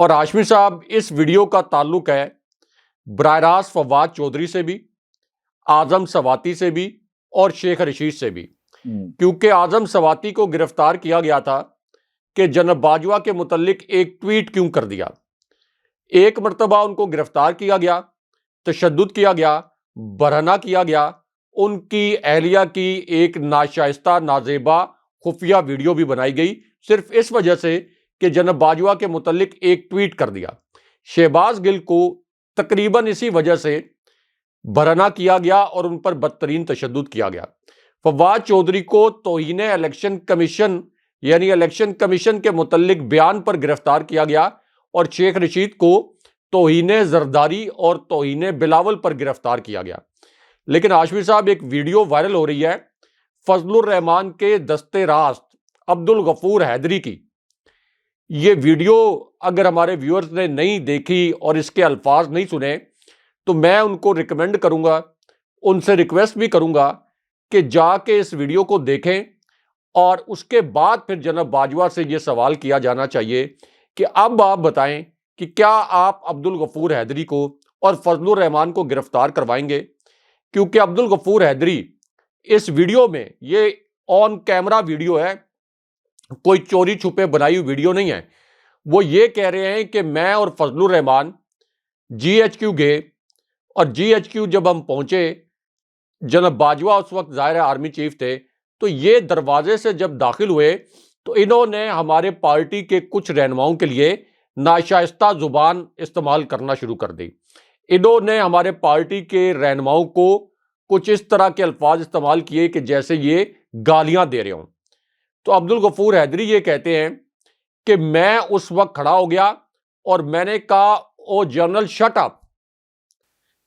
اور ہاشمی صاحب اس ویڈیو کا تعلق ہے براہ راست فواد چودھری سے بھی، اعظم سواتی سے بھی اور شیخ رشید سے بھی، کیونکہ اعظم سواتی کو گرفتار کیا گیا تھا کہ جناب باجوہ کے متعلق ایک ٹویٹ کیوں کر دیا۔ ایک مرتبہ ان کو گرفتار کیا گیا، تشدد کیا گیا، برہنہ کیا گیا، ان کی اہلیہ کی ایک ناشائستہ نازیبا خفیہ ویڈیو بھی بنائی گئی صرف اس وجہ سے کہ جناب باجوہ کے متعلق ایک ٹویٹ کر دیا۔ شہباز گل کو تقریباً اسی وجہ سے برہنہ کیا گیا اور ان پر بدترین تشدد کیا گیا۔ فواد چودھری کو توہین الیکشن کمیشن یعنی الیکشن کمیشن کے متعلق بیان پر گرفتار کیا گیا اور شیخ رشید کو توہین زرداری اور توہین بلاول پر گرفتار کیا گیا۔ لیکن ہاشمی صاحب ایک ویڈیو وائرل ہو رہی ہے فضل الرحمان کے دستے راست عبدالغفور حیدری کی۔ یہ ویڈیو اگر ہمارے ویورز نے نہیں دیکھی اور اس کے الفاظ نہیں سنے تو میں ان کو ریکمینڈ کروں گا، ان سے ریکویسٹ بھی کروں گا کہ جا کے اس ویڈیو کو دیکھیں، اور اس کے بعد پھر جناب باجوہ سے یہ سوال کیا جانا چاہیے کہ اب آپ بتائیں کہ کیا آپ عبدالغفور حیدری کو اور فضل الرحمان کو گرفتار کروائیں گے؟ کیونکہ عبدالغفور حیدری اس ویڈیو میں، یہ آن کیمرہ ویڈیو ہے، کوئی چوری چھپے بنائی ہوئی ویڈیو نہیں ہے، وہ یہ کہہ رہے ہیں کہ میں اور فضل الرحمان جی ایچ کیو گئے، اور جی ایچ کیو جب ہم پہنچے، جناب باجوہ اس وقت ظاہر آرمی چیف تھے، تو یہ دروازے سے جب داخل ہوئے تو انہوں نے ہمارے پارٹی کے کچھ رہنماؤں کے لیے ناشائستہ زبان استعمال کرنا شروع کر دی۔ انہوں نے ہمارے پارٹی کے رہنماؤں کو کچھ اس طرح کے الفاظ استعمال کیے کہ جیسے یہ گالیاں دے رہے ہوں۔ تو عبدالغفور حیدری یہ کہتے ہیں کہ میں اس وقت کھڑا ہو گیا اور میں نے کہا او جنرل شٹ اپ،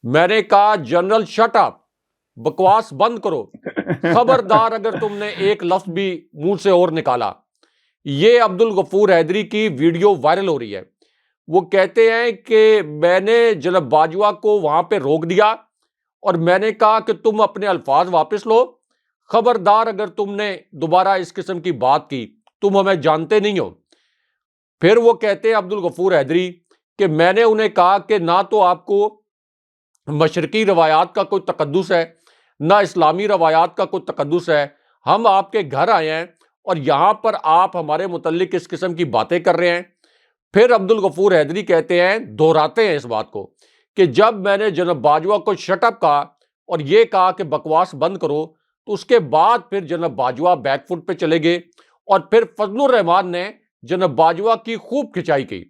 میں نے کہا جنرل شٹ اپ، بکواس بند کرو، خبردار اگر تم نے ایک لفظ بھی منہ سے اور نکالا۔ یہ عبدالغفور حیدری کی ویڈیو وائرل ہو رہی ہے۔ وہ کہتے ہیں کہ میں نے جناب باجوہ کو وہاں پہ روک دیا اور میں نے کہا کہ تم اپنے الفاظ واپس لو، خبردار اگر تم نے دوبارہ اس قسم کی بات کی، تم ہمیں جانتے نہیں ہو۔ پھر وہ کہتے ہیں عبدالغفور حیدری کہ میں نے انہیں کہا کہ نہ تو آپ کو مشرقی روایات کا کوئی تقدس ہے، نہ اسلامی روایات کا کوئی تقدس ہے، ہم آپ کے گھر آئے ہیں اور یہاں پر آپ ہمارے متعلق اس قسم کی باتیں کر رہے ہیں۔ پھر عبدالغفور حیدری کہتے ہیں، دہراتے ہیں اس بات کو، کہ جب میں نے جناب باجوہ کو شٹ اپ کہا اور یہ کہا کہ بکواس بند کرو، تو اس کے بعد پھر جناب باجوہ بیک فٹ پہ چلے گئے اور پھر فضل الرحمان نے جناب باجوہ کی خوب کھچائی کی۔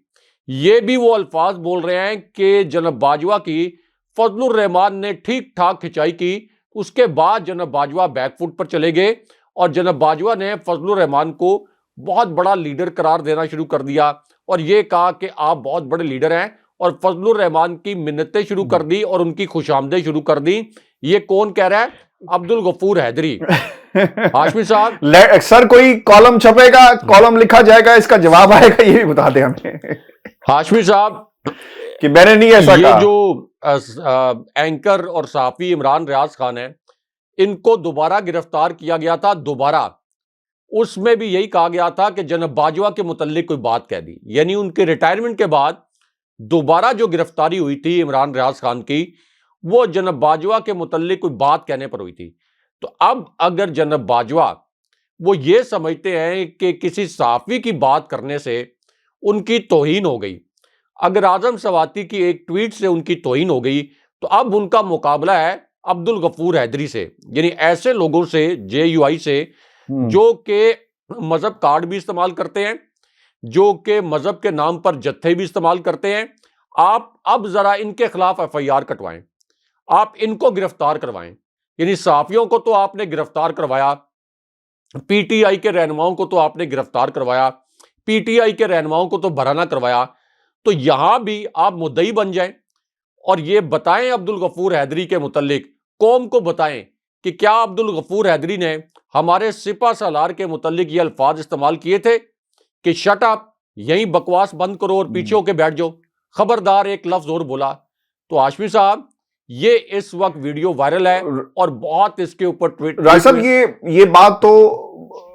یہ بھی وہ الفاظ بول رہے ہیں کہ جناب باجوہ کی فضل الرحمان نے ٹھیک ٹھاک کھچائی کی، اس کے بعد جناب باجوہ بیک فٹ پر چلے گئے اور جناب باجوہ نے فضل الرحمان کو بہت بڑا لیڈر قرار دینا شروع کر دیا اور یہ کہا کہ آپ بہت بڑے لیڈر ہیں، اور فضل الرحمان کی منتیں شروع کر دی اور ان کی خوش آمدیں شروع کر دی۔ یہ کون کہہ رہا ہے؟ عبدالغفور حیدری۔ ہاشمی صاحب سر کوئی کالم چھپے گا، کالم لکھا جائے گا، اس کا جواب آئے گا، یہ بھی بتا دیں ہمیں ہاشمی صاحب کہ میں نے نہیں ایسا کہا۔ یہ جو اینکر اور صحافی عمران ریاض خان ہیں، ان کو دوبارہ گرفتار کیا گیا تھا دوبارہ، اس میں بھی یہی کہا گیا تھا کہ جناب باجوہ کے متعلق کوئی بات کہہ دی، یعنی ان کے ریٹائرمنٹ کے بعد دوبارہ جو گرفتاری ہوئی تھی عمران ریاض خان کی، وہ جناب باجوہ کے متعلق کوئی بات کہنے پر ہوئی تھی۔ تو اب اگر جناب باجوہ وہ یہ سمجھتے ہیں کہ کسی صحافی کی بات کرنے سے ان کی توہین ہو گئی، اگر اعظم سواتی کی ایک ٹویٹ سے ان کی توہین ہو گئی، تو اب ان کا مقابلہ ہے عبدالغفور حیدری سے، یعنی ایسے لوگوں سے، جے یو آئی سے، جو کہ مذہب کارڈ بھی استعمال کرتے ہیں، جو کہ مذہب کے نام پر جتھے بھی استعمال کرتے ہیں۔ آپ اب ذرا ان کے خلاف ایف آئی آر کٹوائیں، آپ ان کو گرفتار کروائیں۔ یعنی صحافیوں کو تو آپ نے گرفتار کروایا، پی ٹی آئی کے رہنماؤں کو تو آپ نے گرفتار کروایا، پی ٹی آئی کے رہنماؤں کو تو برہنہ کروایا، تو یہاں بھی آپ مدعی بن جائیں اور یہ بتائیں عبدالغفور حیدری کے متعلق، قوم کو بتائیں کہ کیا عبدالغفور حیدری نے ہمارے سپہ سالار کے متعلق یہ الفاظ استعمال کیے تھے کہ شٹ اپ، یہیں بکواس بند کرو اور پیچھے ہو کے بیٹھ جاؤ، خبردار ایک لفظ اور بولا۔ تو ہاشمی صاحب یہ اس وقت ویڈیو وائرل ہے اور بہت اس کے اوپر ٹویٹ راج صاحب یہ بات تو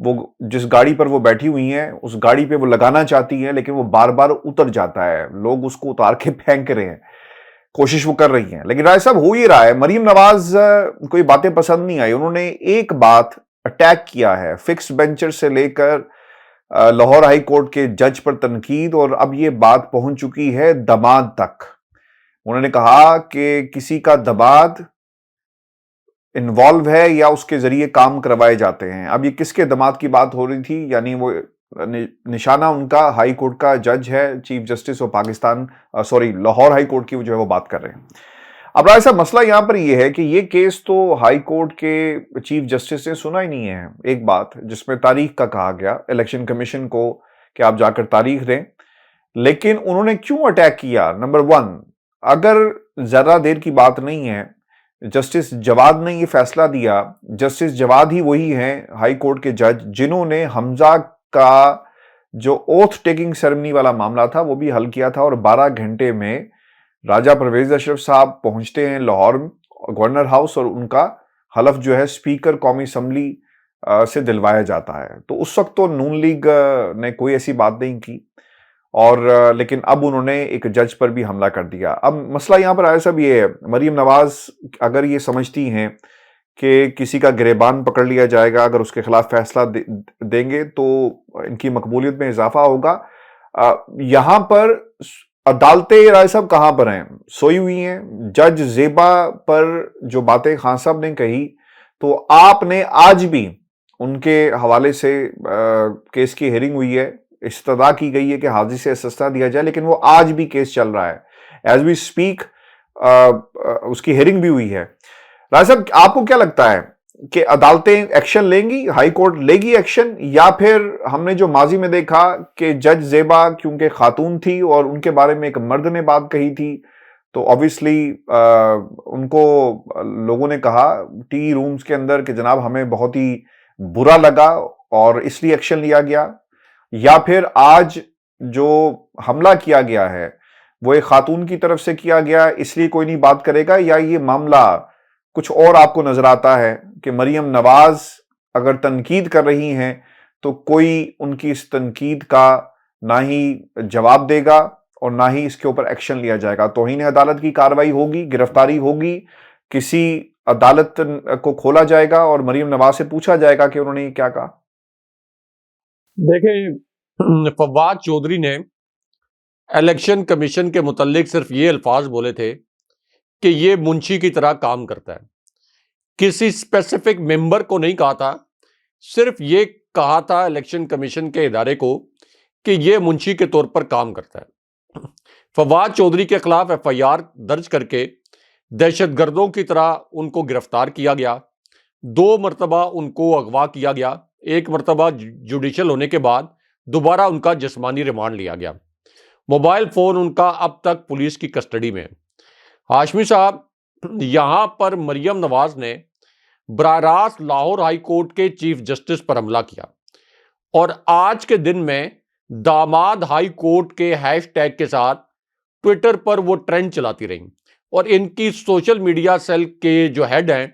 وہ جس گاڑی پر وہ بیٹھی ہوئی ہیں اس گاڑی پہ وہ لگانا چاہتی ہیں لیکن وہ بار بار اتر جاتا ہے، لوگ اس کو اتار کے پھینک رہے ہیں، کوشش وہ کر رہی ہیں، لیکن رائے صاحب ہو ہی رہا ہے۔ مریم نواز کو یہ باتیں پسند نہیں آئی، انہوں نے ایک بات اٹیک کیا ہے، فکس بینچر سے لے کر لاہور ہائی کورٹ کے جج پر تنقید، اور اب یہ بات پہنچ چکی ہے دماد تک۔ انہوں نے کہا کہ کسی کا دماد انوالو ہے یا اس کے ذریعے کام کروائے جاتے ہیں۔ اب یہ کس کے دماد کی بات ہو رہی تھی؟ یعنی وہ نشانہ ان کا ہائی کورٹ کا جج ہے، chief justice of Pakistan, Lahore high court کی جو ہے وہ بات کر رہے ہیں۔ اب رائے صاحب مسئلہ یہاں پر یہ ہے کہ یہ کیس تو ہائی کورٹ کے چیف جسٹس نے سنا ہی نہیں ہے، ایک بات جس میں تاریخ کا کہا گیا الیکشن کمیشن کو کہ آپ جا کر تاریخ دیں، لیکن انہوں نے کیوں اٹیک کیا؟ نمبر 1، اگر ذرا دیر کی بات نہیں ہے، جسٹس جواد نے یہ فیصلہ دیا، جسٹس جواد ہی وہی ہیں ہائی کورٹ کے جج جنہوں نے حمزہ کا جو اوتھ ٹیکنگ سیرمنی والا معاملہ تھا وہ بھی حل کیا تھا، اور 12 گھنٹے میں راجہ پرویز اشرف صاحب پہنچتے ہیں لاہور گورنر ہاؤس، اور ان کا حلف جو ہے اسپیکر قومی اسمبلی سے دلوایا جاتا ہے۔ تو اس وقت تو نون لیگ نے کوئی ایسی بات نہیں کی، اور لیکن اب انہوں نے ایک جج پر بھی حملہ کر دیا۔ اب مسئلہ یہاں پر آیا صاحب یہ ہے، مریم نواز اگر یہ سمجھتی ہیں کہ کسی کا گریبان پکڑ لیا جائے گا اگر اس کے خلاف فیصلہ دیں گے تو ان کی مقبولیت میں اضافہ ہوگا، یہاں پر عدالتیں رائے صاحب کہاں پر ہیں؟ سوئی ہوئی ہیں۔ جج زیبا پر جو باتیں خان صاحب نے کہی تو آپ نے آج بھی ان کے حوالے سے کیس کی ہیئرنگ ہوئی ہے، استدعا کی گئی ہے کہ حاضری سے استثناء دیا جائے، لیکن وہ آج بھی کیس چل رہا ہے، ایز وی اسپیک اس کی ہیئرنگ بھی ہوئی ہے۔ راجہ صاحب آپ کو کیا لگتا ہے کہ عدالتیں ایکشن لیں گی، ہائی کورٹ لے گی ایکشن، یا پھر ہم نے جو ماضی میں دیکھا کہ جج زیبا کیونکہ خاتون تھی اور ان کے بارے میں ایک مرد نے بات کہی تھی تو obviously ان کو لوگوں نے کہا ٹی رومز کے اندر کہ جناب ہمیں بہت ہی برا لگا اور اس لیے ایکشن لیا گیا، یا پھر آج جو حملہ کیا گیا ہے وہ ایک خاتون کی طرف سے کیا گیا اس لیے کوئی نہیں بات کرے گا، یا یہ معاملہ کچھ اور آپ کو نظر آتا ہے کہ مریم نواز اگر تنقید کر رہی ہیں تو کوئی ان کی اس تنقید کا نہ ہی جواب دے گا اور نہ ہی اس کے اوپر ایکشن لیا جائے گا، توہین عدالت کی کارروائی ہوگی، گرفتاری ہوگی، کسی عدالت کو کھولا جائے گا اور مریم نواز سے پوچھا جائے گا کہ انہوں نے یہ کیا کہا؟ دیکھیں، فواد چودھری نے الیکشن کمیشن کے متعلق صرف یہ الفاظ بولے تھے کہ یہ منشی کی طرح کام کرتا ہے، کسی اسپیسیفک ممبر کو نہیں کہا تھا، صرف یہ کہا تھا الیکشن کمیشن کے ادارے کو کہ یہ منشی کے طور پر کام کرتا ہے۔ فواد چودھری کے خلاف FIR درج کر کے دہشت گردوں کی طرح ان کو گرفتار کیا گیا، 2 مرتبہ ان کو اغوا کیا گیا، 1 مرتبہ جوڈیشل ہونے کے بعد دوبارہ ان کا جسمانی ریمانڈ لیا گیا، موبائل فون ان کا اب تک پولیس کی کسٹڈی میں ہے۔ ہاشمی صاحب، یہاں پر مریم نواز نے براہ راست لاہور ہائی کورٹ کے چیف جسٹس پر حملہ کیا، اور آج کے دن میں داماد ہائی کورٹ کے ہیش ٹیگ کے ساتھ ٹویٹر پر وہ ٹرینڈ چلاتی رہیں، اور ان کی سوشل میڈیا سیل کے جو ہیڈ ہیں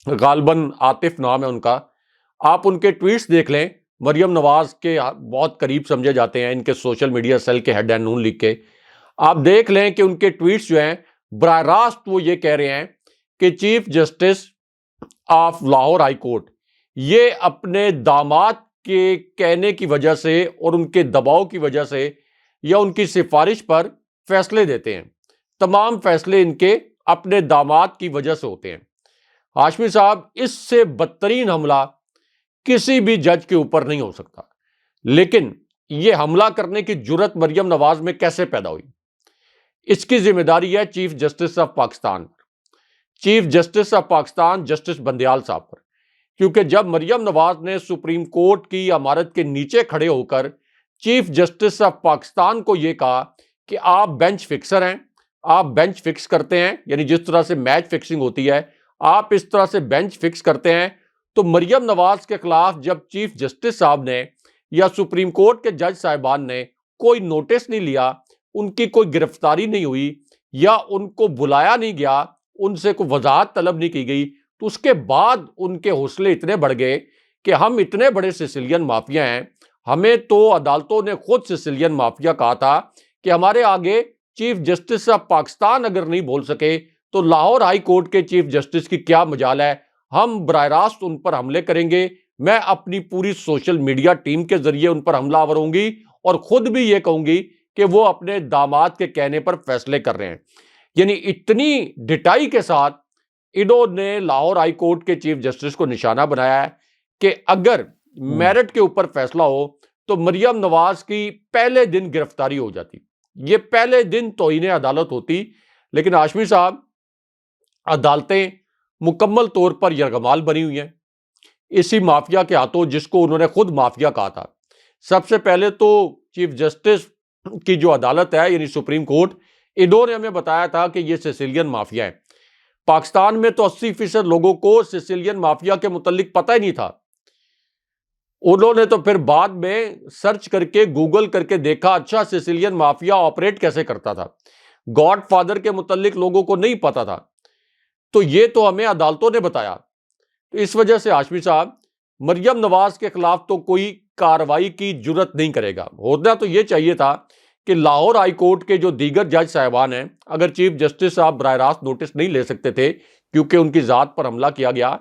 غالباً عاطف نام ہے ان کا، آپ ان کے ٹویٹس دیکھ لیں، مریم نواز کے بہت قریب سمجھے جاتے ہیں، ان کے سوشل میڈیا سیل کے ہیڈ ہیں نون لیگ کے، آپ دیکھ لیں کہ ان کے ٹویٹس جو ہیں براہ راست وہ یہ کہہ رہے ہیں کہ chief justice of Lahore high court یہ اپنے داماد کے کہنے کی وجہ سے اور ان کے دباؤ کی وجہ سے یا ان کی سفارش پر فیصلے دیتے ہیں، تمام فیصلے ان کے اپنے داماد کی وجہ سے ہوتے ہیں۔ ہاشمی صاحب، اس سے بدترین حملہ کسی بھی جج کے اوپر نہیں ہو سکتا، لیکن یہ حملہ کرنے کی جرت مریم نواز میں کیسے پیدا ہوئی؟ اس کی ذمہ داری ہے chief justice of Pakistan, chief justice of Pakistan justice Bandial صاحب پر، کیونکہ جب مریم نواز نے سپریم کورٹ کی عمارت کے نیچے کھڑے ہو کر چیف جسٹس آف پاکستان کو یہ کہا کہ آپ بینچ فکسر ہیں، آپ بینچ فکس کرتے ہیں، یعنی جس طرح سے میچ فکسنگ ہوتی ہے آپ اس طرح سے بینچ فکس کرتے ہیں، تو مریم نواز کے خلاف جب چیف جسٹس صاحب نے یا سپریم کورٹ کے جج صاحبان نے کوئی نوٹس نہیں لیا، ان کی کوئی گرفتاری نہیں ہوئی یا ان کو بلایا نہیں گیا، ان سے کوئی وضاحت طلب نہیں کی گئی، تو اس کے بعد ان کے حوصلے اتنے بڑھ گئے کہ ہم اتنے بڑے سیسیلین مافیا ہیں، ہمیں تو عدالتوں نے خود سیسیلین مافیا کہا تھا کہ ہمارے آگے چیف جسٹس آف پاکستان اگر نہیں بول سکے تو لاہور ہائی کورٹ کے چیف جسٹس کی کیا مجال ہے، ہم براہ راست ان پر حملے کریں گے، میں اپنی پوری سوشل میڈیا ٹیم کے ذریعے ان پر حملہ آور ہوں گی اور خود بھی یہ کہوں گی کہ وہ اپنے داماد کے کہنے پر فیصلے کر رہے ہیں۔ یعنی اتنی ڈٹائی کے ساتھ انہوں نے لاہور ہائی کورٹ کے چیف جسٹس کو نشانہ بنایا ہے کہ اگر میرٹ کے اوپر فیصلہ ہو تو مریم نواز کی پہلے دن گرفتاری ہو جاتی، یہ پہلے دن توہین عدالت ہوتی۔ لیکن ہاشمی صاحب، عدالتیں مکمل طور پر یرغمال بنی ہوئی ہیں اسی مافیا کے ہاتھوں، جس کو انہوں نے خود مافیا کہا تھا۔ سب سے پہلے تو چیف جسٹس کی جو عدالت ہے یعنی سپریم کورٹ، انہوں نے ہمیں بتایا تھا کہ یہ سیسیلین مافیا ہے۔ پاکستان میں تو 80% لوگوں کو سیسیلین مافیا کے متعلق پتہ ہی نہیں تھا، انہوں نے تو پھر بعد میں سرچ کر کے گوگل کر کے دیکھا، اچھا سیسیلین مافیا آپریٹ کیسے کرتا تھا، گاڈ فادر کے متعلق لوگوں کو نہیں پتا تھا، تو یہ تو ہمیں عدالتوں نے بتایا۔ تو اس وجہ سے ہاشمی صاحب، مریم نواز کے خلاف تو کوئی کارروائی کی جرت نہیں کرے گا۔ ہونا تو یہ چاہیے تھا کہ لاہور ہائی کورٹ کے جو دیگر جج صاحبان ہیں، اگر چیف جسٹس صاحب براہ راست نوٹس نہیں لے سکتے تھے کیونکہ ان کی ذات پر حملہ کیا گیا،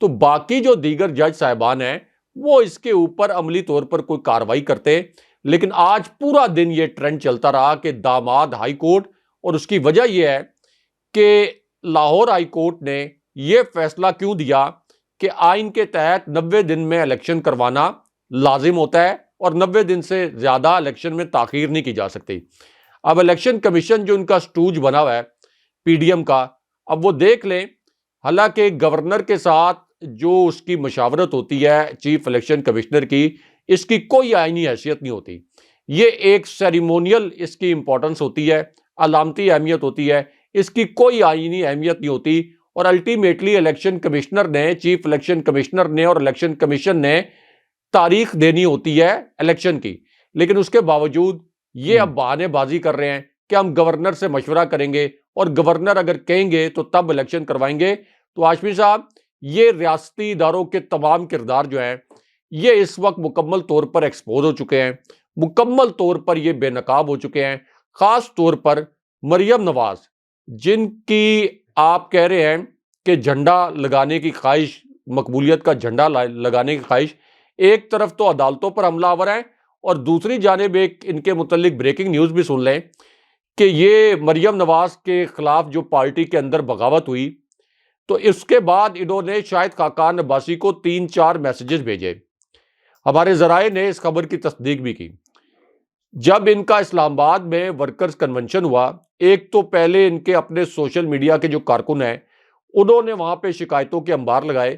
تو باقی جو دیگر جج صاحبان ہیں وہ اس کے اوپر عملی طور پر کوئی کارروائی کرتے۔ لیکن آج پورا دن یہ ٹرینڈ چلتا رہا کہ داماد ہائی کورٹ، اور اس کی وجہ یہ ہے کہ لاہور ہائی کورٹ نے یہ فیصلہ کیوں دیا کہ آئین کے تحت 90 دن میں الیکشن کروانا لازم ہوتا ہے اور 90 دن سے زیادہ الیکشن میں تاخیر نہیں کی جا سکتی۔ اب الیکشن کمیشن جو ان کا سٹوج بنا ہوا ہے پی ڈی ایم کا، اب وہ دیکھ لیں، حالانکہ گورنر کے ساتھ جو اس کی مشاورت ہوتی ہے چیف الیکشن کمشنر کی، اس کی کوئی آئینی حیثیت نہیں ہوتی، یہ ایک سیریمونیل اس کی امپورٹنس ہوتی ہے، علامتی اہمیت ہوتی ہے، اس کی کوئی آئینی اہمیت نہیں ہوتی۔ اور الٹیمیٹلی الیکشن کمشنر نے، چیف الیکشن کمشنر نے اور الیکشن کمیشن نے تاریخ دینی ہوتی ہے الیکشن کی، لیکن اس کے باوجود یہ اب بہانے بازی کر رہے ہیں کہ ہم گورنر سے مشورہ کریں گے اور گورنر اگر کہیں گے تو تب الیکشن کروائیں گے۔ تو ہاشمی صاحب، یہ ریاستی اداروں کے تمام کردار جو ہیں یہ اس وقت مکمل طور پر ایکسپوز ہو چکے ہیں، مکمل طور پر یہ بے نقاب ہو چکے ہیں۔ خاص طور پر مریم نواز، جن کی آپ کہہ رہے ہیں کہ جھنڈا لگانے کی خواہش، مقبولیت کا جھنڈا لگانے کی خواہش، ایک طرف تو عدالتوں پر حملہ آور ہے اور دوسری جانب ایک ان کے متعلق بریکنگ نیوز بھی سن لیں کہ یہ مریم نواز کے خلاف جو پارٹی کے اندر بغاوت ہوئی تو اس کے بعد انہوں نے شاہد خاقان عباسی کو 3-4 میسیجز بھیجے۔ ہمارے ذرائع نے اس خبر کی تصدیق بھی کی۔ جب ان کا اسلام آباد میں ورکرز کنونشن ہوا، ایک تو پہلے ان کے اپنے سوشل میڈیا کے جو کارکن ہیں انہوں نے وہاں پہ شکایتوں کے انبار لگائے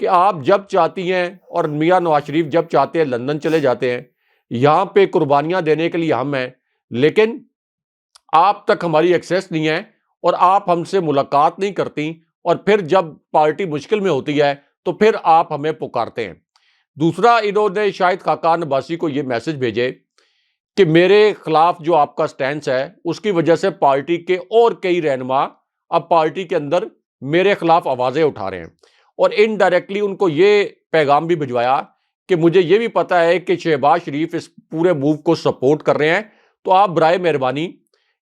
کہ آپ جب چاہتی ہیں، اور میاں نواز شریف جب چاہتے ہیں لندن چلے جاتے ہیں، یہاں پہ قربانیاں دینے کے لیے ہم ہیں، لیکن آپ تک ہماری ایکسیس نہیں ہے اور آپ ہم سے ملاقات نہیں کرتی، اور پھر جب پارٹی مشکل میں ہوتی ہے تو پھر آپ ہمیں پکارتے ہیں۔ دوسرا، انہوں نے شاہد خاقان عباسی کو یہ میسج بھیجے کہ میرے خلاف جو آپ کا سٹینس ہے اس کی وجہ سے پارٹی کے اور کئی رہنما اب پارٹی کے اندر میرے خلاف آوازیں اٹھا رہے ہیں، اور انڈائریکٹلی ان کو یہ پیغام بھی بھجوایا کہ مجھے یہ بھی پتا ہے کہ شہباز شریف اس پورے موو کو سپورٹ کر رہے ہیں، تو آپ برائے مہربانی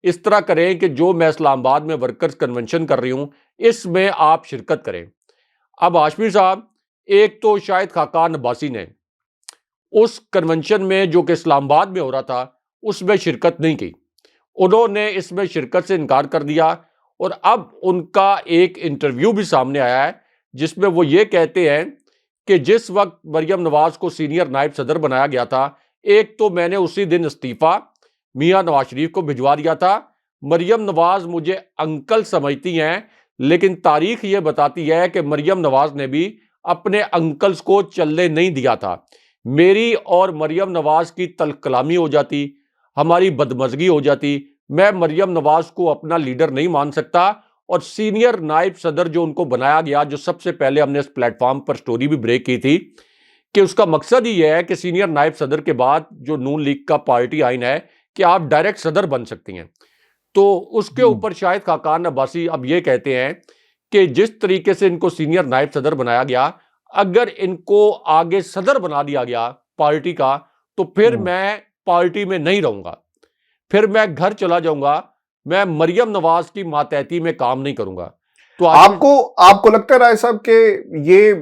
اس طرح کریں کہ جو میں اسلام آباد میں ورکرز کنونشن کر رہی ہوں اس میں آپ شرکت کریں۔ اب ہاشمی صاحب، ایک تو شاہد خاقان عباسی نے اس کنونشن میں جو کہ اسلام آباد میں ہو رہا تھا اس میں شرکت نہیں کی، انہوں نے اس میں شرکت سے انکار کر دیا، اور اب ان کا ایک انٹرویو بھی سامنے آیا ہے جس میں وہ یہ کہتے ہیں کہ جس وقت مریم نواز کو سینئر نائب صدر بنایا گیا تھا، ایک تو میں نے اسی دن استعفیٰ میاں نواز شریف کو بھجوا دیا تھا، مریم نواز مجھے انکل سمجھتی ہیں، لیکن تاریخ یہ بتاتی ہے کہ مریم نواز نے بھی اپنے انکلز کو چلنے نہیں دیا تھا۔ میری اور مریم نواز کی تلخ کلامی ہو جاتی، ہماری بدمزگی ہو جاتی، میں مریم نواز کو اپنا لیڈر نہیں مان سکتا، اور سینئر نائب صدر جو ان کو بنایا گیا، جو سب سے پہلے ہم نے اس پلیٹ فارم پر سٹوری بھی بریک کی تھی کہ اس کا مقصد ہی یہ ہے کہ سینئر نائب صدر کے بعد جو نون لیگ کا پارٹی آئین ہے کہ آپ ڈائریکٹ صدر بن سکتی ہیں، تو اس کے اوپر شاہد خاقان عباسی اب یہ کہتے ہیں کہ جس طریقے سے ان کو سینئر نائب صدر بنایا گیا، اگر ان کو آگے صدر بنا دیا گیا پارٹی کا تو پھر میں پارٹی میں نہیں رہوں گا، پھر میں گھر چلا جاؤں گا، میں مریم نواز کی ماتحتی میں کام نہیں کروں گا۔ تو آپ کو لگتا ہے رائے صاحب کہ یہ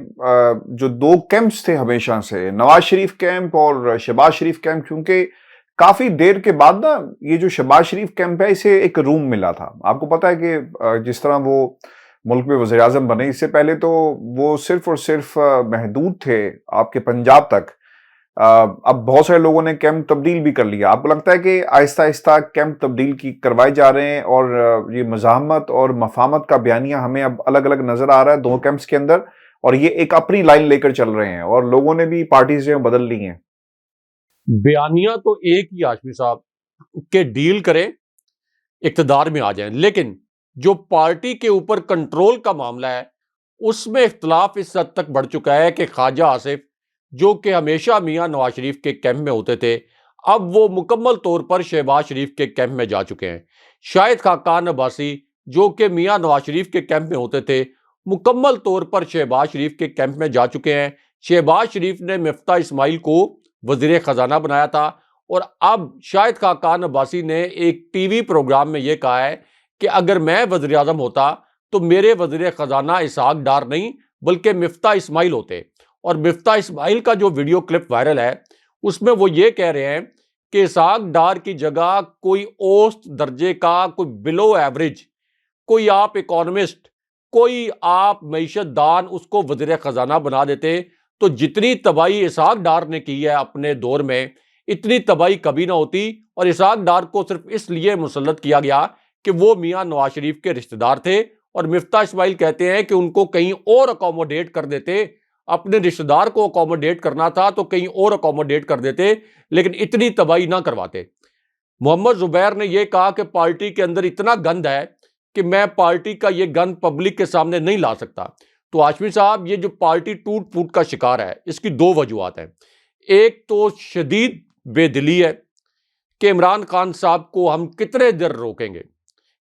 جو دو کیمپس تھے ہمیشہ سے، نواز شریف کیمپ اور شہباز شریف کیمپ، کیونکہ کافی دیر کے بعد نا یہ جو شہباز شریف کیمپ ہے اسے ایک روم ملا تھا۔ آپ کو پتا ہے کہ جس طرح وہ ملک میں وزیر اعظم بنے، اس سے پہلے تو وہ صرف اور صرف محدود تھے آپ کے پنجاب تک۔ اب بہت سارے لوگوں نے کیمپ تبدیل بھی کر لیا۔ آپ کو لگتا ہے کہ آہستہ آہستہ کیمپ تبدیل کروائے جا رہے ہیں اور یہ مزاحمت اور مفاہمت کا بیانیہ ہمیں اب الگ الگ نظر آ رہا ہے دو کیمپس کے اندر، اور یہ ایک اپنی لائن لے کر چل رہے ہیں اور لوگوں نے بھی پارٹیز جو بدل لی ہیں؟ بیانیہ تو ایک ہی ہاشمی صاحب کہ ڈیل کریں، اقتدار میں آ جائیں، لیکن جو پارٹی کے اوپر کنٹرول کا معاملہ ہے اس میں اختلاف اس حد تک بڑھ چکا ہے کہ خواجہ آصف جو کہ ہمیشہ میاں نواز شریف کے کیمپ میں ہوتے تھے، اب وہ مکمل طور پر شہباز شریف کے کیمپ میں جا چکے ہیں۔ شاہد خاقان عباسی جو کہ میاں نواز شریف کے کیمپ میں ہوتے تھے، مکمل طور پر شہباز شریف کے کیمپ میں جا چکے ہیں۔ شہباز شریف نے مفتاح اسماعیل کو وزیر خزانہ بنایا تھا، اور اب شاہد خاقان عباسی نے ایک ٹی وی پروگرام میں یہ کہا ہے کہ اگر میں وزیر اعظم ہوتا تو میرے وزیر خزانہ اسحاق ڈار نہیں بلکہ مفتاح اسماعیل ہوتے۔ اور مفتاح اسماعیل کا جو ویڈیو کلپ وائرل ہے اس میں وہ یہ کہہ رہے ہیں کہ اسحاق ڈار کی جگہ کوئی اوسط درجے کا، کوئی بلو ایوریج، کوئی آپ اکانومسٹ، کوئی آپ معیشت دان اس کو وزیر خزانہ بنا دیتے تو جتنی تباہی اسحاق ڈار نے کی ہے اپنے دور میں اتنی تباہی کبھی نہ ہوتی۔ اور اسحاق ڈار کو صرف اس لیے مسلط کیا گیا کہ وہ میاں نواز شریف کے رشتہ دار تھے، اور مفتاح اسماعیل کہتے ہیں کہ ان کو کہیں اور اکوموڈیٹ کر دیتے، اپنے رشتہ دار کو اکوموڈیٹ کرنا تھا تو کہیں اور اکوموڈیٹ کر دیتے، لیکن اتنی تباہی نہ کرواتے۔ محمد زبیر نے یہ کہا کہ پارٹی کے اندر اتنا گند ہے کہ میں پارٹی کا یہ گند پبلک کے سامنے نہیں لا سکتا۔ تو ہاشمی صاحب یہ جو پارٹی ٹوٹ پھوٹ کا شکار ہے اس کی دو وجوہات ہیں۔ ایک تو شدید بے دلی ہے کہ عمران خان صاحب کو ہم کتنے دیر روکیں گے،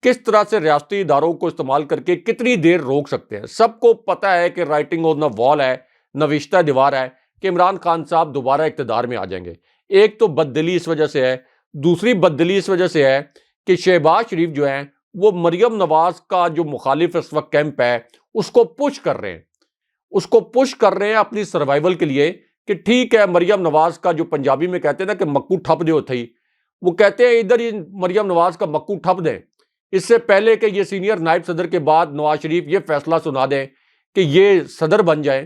کس طرح سے ریاستی اداروں کو استعمال کر کے کتنی دیر روک سکتے ہیں۔ سب کو پتہ ہے کہ رائٹنگ آن دا وال ہے، نوشتہ دیوار ہے کہ عمران خان صاحب دوبارہ اقتدار میں آ جائیں گے۔ ایک تو بددلی اس وجہ سے ہے، دوسری بددلی اس وجہ سے ہے کہ شہباز شریف جو ہیں وہ مریم نواز کا جو مخالف اس وقت کیمپ ہے اس کو پش کر رہے ہیں، اس کو پش کر رہے ہیں اپنی سروائیول کے لیے کہ ٹھیک ہے مریم نواز کا جو پنجابی میں کہتے ہیں نا کہ مکو ٹھپ دے تھی، وہ کہتے ہیں ادھر ہی مریم نواز کا مکو ٹھپ دیں، اس سے پہلے کہ یہ سینئر نائب صدر کے بعد نواز شریف یہ فیصلہ سنا دیں کہ یہ صدر بن جائیں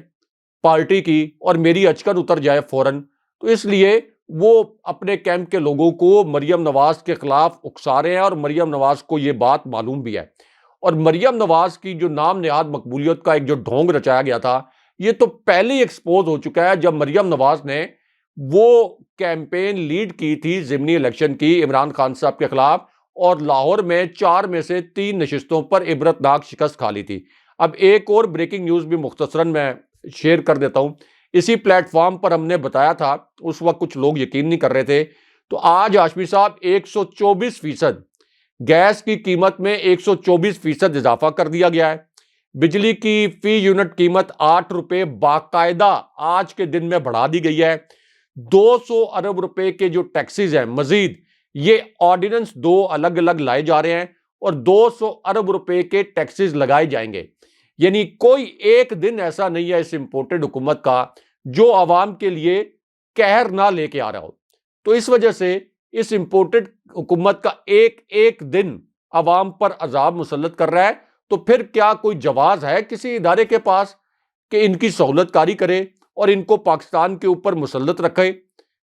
پارٹی کی اور میری اچکن اتر جائے فوراً۔ تو اس لیے وہ اپنے کیمپ کے لوگوں کو مریم نواز کے خلاف اکسا رہے ہیں، اور مریم نواز کو یہ بات معلوم بھی ہے۔ اور مریم نواز کی جو نام نہاد مقبولیت کا ایک جو ڈھونگ رچایا گیا تھا یہ تو پہلے ہی ایکسپوز ہو چکا ہے جب مریم نواز نے وہ کیمپین لیڈ کی تھی ضمنی الیکشن کی عمران خان صاحب کے خلاف، اور لاہور میں 4 میں سے 3 نشستوں پر عبرتناک شکست کھا لی تھی۔ اب ایک اور بریکنگ نیوز بھی مختصراً میں شیئر کر دیتا ہوں۔ اسی پلیٹ فارم پر ہم نے بتایا تھا، اس وقت کچھ لوگ یقین نہیں کر رہے تھے، تو آج ہاشمی صاحب 124% گیس کی قیمت میں 124% اضافہ کر دیا گیا ہے۔ بجلی کی فی یونٹ قیمت 8 روپے باقاعدہ آج کے دن میں بڑھا دی گئی ہے۔ 200 ارب روپے کے جو ٹیکسز ہیں مزید، یہ آرڈیننس 2 الگ الگ لائے جا رہے ہیں اور 200 ارب روپے کے ٹیکسز لگائے جائیں گے۔ یعنی کوئی ایک دن ایسا نہیں ہے اس امپورٹڈ حکومت کا جو عوام کے لیے قہر نہ لے کے آ رہا ہو۔ تو اس وجہ سے اس امپورٹڈ حکومت کا ایک ایک دن عوام پر عذاب مسلط کر رہا ہے، تو پھر کیا کوئی جواز ہے کسی ادارے کے پاس کہ ان کی سہولت کاری کرے اور ان کو پاکستان کے اوپر مسلط رکھے؟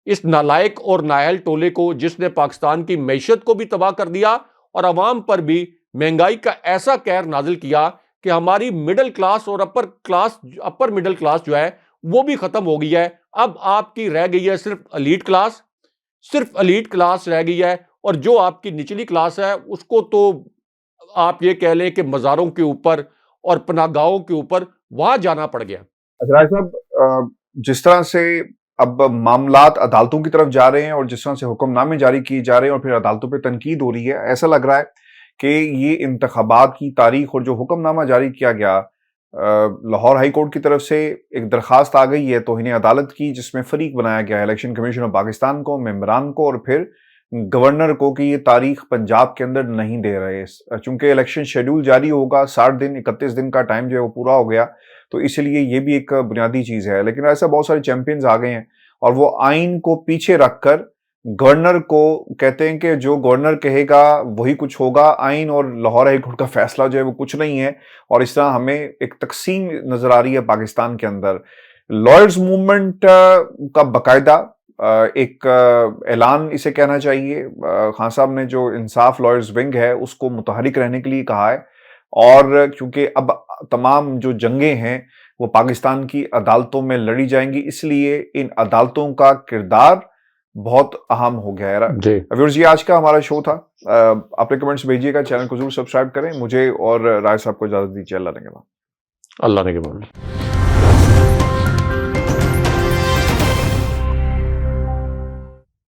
اس نالائق اور نااہل ٹولے کو جس نے پاکستان کی معیشت کو بھی تباہ کر دیا اور عوام پر بھی مہنگائی کا ایسا قہر نازل کیا کہ ہماری مڈل کلاس اور اپر مڈل کلاس جو ہے وہ بھی ختم ہو گئی ہے۔ اب آپ کی رہ گئی ہے صرف ایلیٹ کلاس رہ گئی ہے، اور جو آپ کی نچلی کلاس ہے اس کو تو آپ یہ کہہ لیں کہ مزاروں کے اوپر اور پناہ گاہوں کے اوپر وہاں جانا پڑ گیا۔ رائے صاحب، جس طرح سے اب معاملات عدالتوں کی طرف جا رہے ہیں اور جس طرح سے حکم نامے جاری کیے جا رہے ہیں اور پھر عدالتوں پہ تنقید ہو رہی ہے، ایسا لگ رہا ہے کہ یہ انتخابات کی تاریخ اور جو حکم نامہ جاری کیا گیا لاہور ہائی کورٹ کی طرف سے ایک درخواست آ گئی ہے توہین عدالت کی، جس میں فریق بنایا گیا ہے الیکشن کمیشن آف پاکستان کو، ممبران کو اور پھر گورنر کو کہ یہ تاریخ پنجاب کے اندر نہیں دے رہے، چونکہ الیکشن شیڈول جاری ہوگا، 60 دن 31 دن کا ٹائم جو ہے وہ پورا ہو گیا، تو اس لیے یہ بھی ایک بنیادی چیز ہے۔ لیکن ایسا بہت سارے چیمپئنز آ گئے ہیں اور وہ آئین کو پیچھے رکھ کر گورنر کو کہتے ہیں کہ جو گورنر کہے گا وہی کچھ ہوگا، آئین اور لاہور ہائی کورٹ کا فیصلہ جو ہے وہ کچھ نہیں ہے، اور اس طرح ہمیں ایک تقسیم نظر آ رہی ہے پاکستان کے اندر۔ لائرز موومنٹ کا باقاعدہ ایک اعلان اسے کہنا چاہیے، خان صاحب نے جو انصاف لائرز ونگ ہے اس کو متحرک رہنے کے لیے کہا ہے، اور کیونکہ اب تمام جو جنگیں ہیں وہ پاکستان کی عدالتوں میں لڑی جائیں گی، اس لیے ان عدالتوں کا کردار بہت اہم ہو گیا ہے۔ جی ویورز، یہ آج کا ہمارا شو تھا، اپنے کمنٹس بھیجیے گا، چینل کو ضرور سبسکرائب کریں، مجھے اور رائے صاحب کو اجازت دیجیے، اللہ نے کے بعد اللہ نے کے بعد